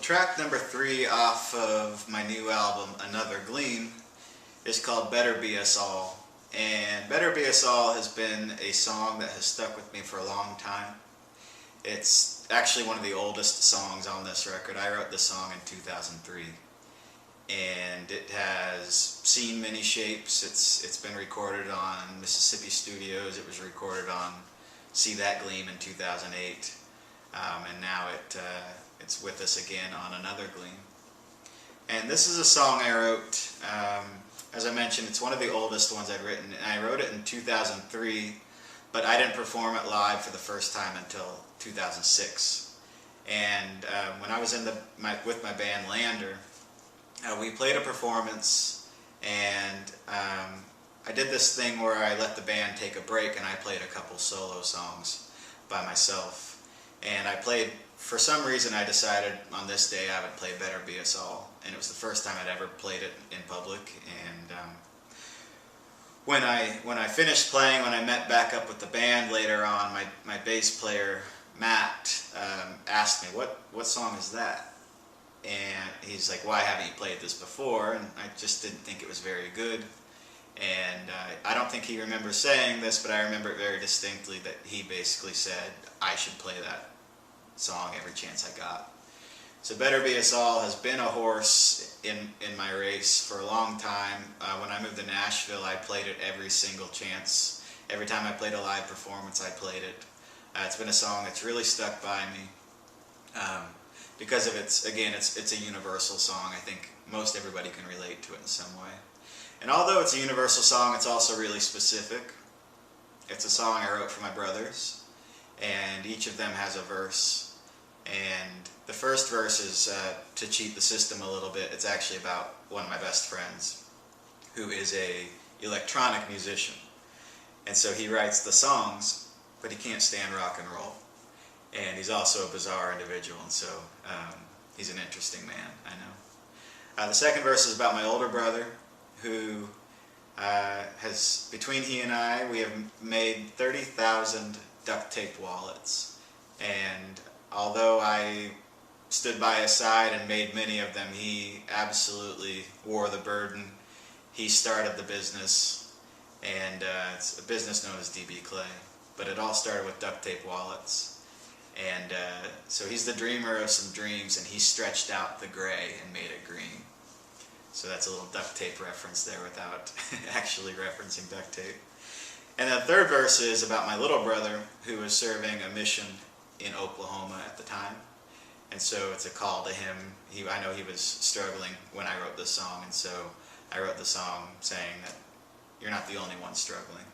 Track number 3 off of my new album, Another Gleam, is called Better Be Us All. And Better Be Us All has been a song that has stuck with me for a long time. It's actually one of the oldest songs on this record. I wrote this song in 2003. And it has seen many shapes. It's been recorded on Mississippi Studios. It was recorded on See That Gleam in 2008. And now it's with us again on Another Gleam. And this is a song I wrote, as I mentioned, it's one of the oldest ones I've written. And I wrote it in 2003, but I didn't perform it live for the first time until 2006. And when I was with my band Lander, we played a performance, and I did this thing where I let the band take a break and I played a couple solo songs by myself. And I played, for some reason I decided on this day I would play Better Be Us All. And it was the first time I'd ever played it in public. And when I finished playing, when I met back up with the band later on, my bass player Matt asked me, what song is that? And he's like, why haven't you played this before? And I just didn't think it was very good. And I don't think he remembers saying this, but I remember it very distinctly that he basically said I should play that song every chance I got. So Better Be Us All has been a horse in my race for a long time. When I moved to Nashville, I played it every single chance. Every time I played a live performance, I played it. It's been a song that's really stuck by me. Because of it's a universal song. I think most everybody can relate to it in some way. And although it's a universal song, it's also really specific. It's a song I wrote for my brothers, and each of them has a verse. And the first verse is, to cheat the system a little bit, it's actually about one of my best friends, who is a electronic musician. And so he writes the songs, but he can't stand rock and roll. And he's also a bizarre individual, and so he's an interesting man, I know. The second verse is about my older brother, who has, between he and I, we have made 30,000 duct tape wallets. And although I stood by his side and made many of them, he absolutely wore the burden. He started the business, and it's a business known as DB Clay. But it all started with duct tape wallets. And so he's the dreamer of some dreams, and he stretched out the gray and made it green. So that's a little duct tape reference there without actually referencing duct tape. And the third verse is about my little brother, who was serving a mission in Oklahoma at the time. And so it's a call to him. I know he was struggling when I wrote this song, and so I wrote the song saying that you're not the only one struggling.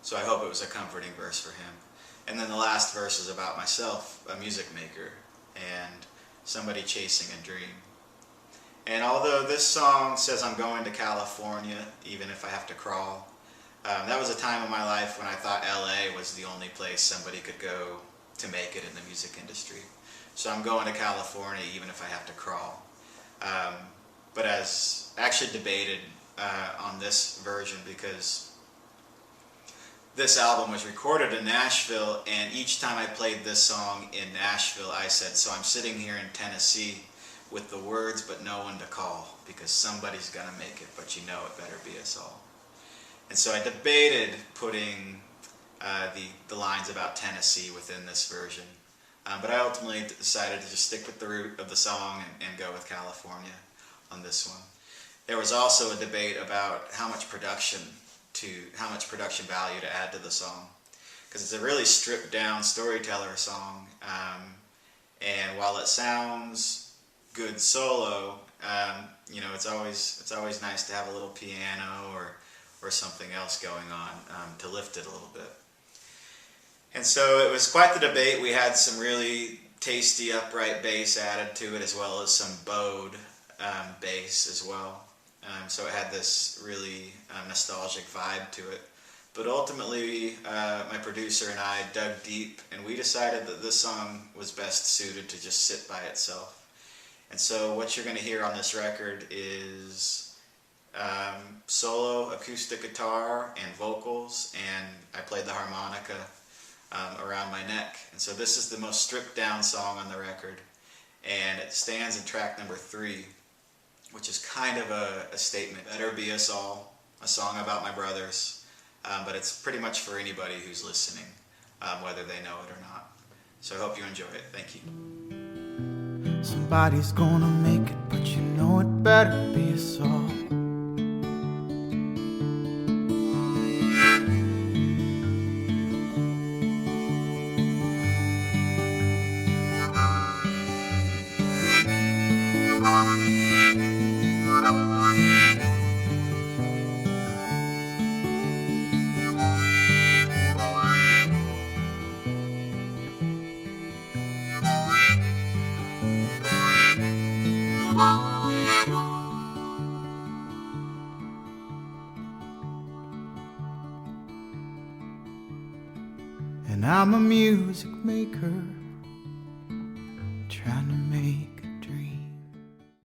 So I hope it was a comforting verse for him. And then the last verse is about myself, a music maker, and somebody chasing a dream. And although this song says I'm going to California, even if I have to crawl, that was a time in my life when I thought LA was the only place somebody could go to make it in the music industry. So I'm going to California even if I have to crawl. But as actually debated on this version, because this album was recorded in Nashville, and each time I played this song in Nashville, I said, so I'm sitting here in Tennessee with the words but no one to call, because somebody's gonna make it, but you know it better be us all. And so I debated putting the lines about Tennessee within this version, but I ultimately decided to just stick with the root of the song and go with California on this one. There was also a debate about how much production value to add to the song, because it's a really stripped down storyteller song, and while it sounds good solo, you know, it's always nice to have a little piano or something else going on to lift it a little bit. And so it was quite the debate. We had some really tasty upright bass added to it, as well as some bowed bass as well. So it had this really nostalgic vibe to it. But ultimately, my producer and I dug deep, and we decided that this song was best suited to just sit by itself. And so what you're going to hear on this record is solo acoustic guitar and vocals, and I played the harmonica around my neck. And so this is the most stripped down song on the record. and it stands in track number 3, which is kind of a statement. Better Be Us All, a song about my brothers, but it's pretty much for anybody who's listening, whether they know it or not. So I hope you enjoy it. Thank you. Somebody's gonna make it, but you know it better be us all. And I'm a music maker, trying to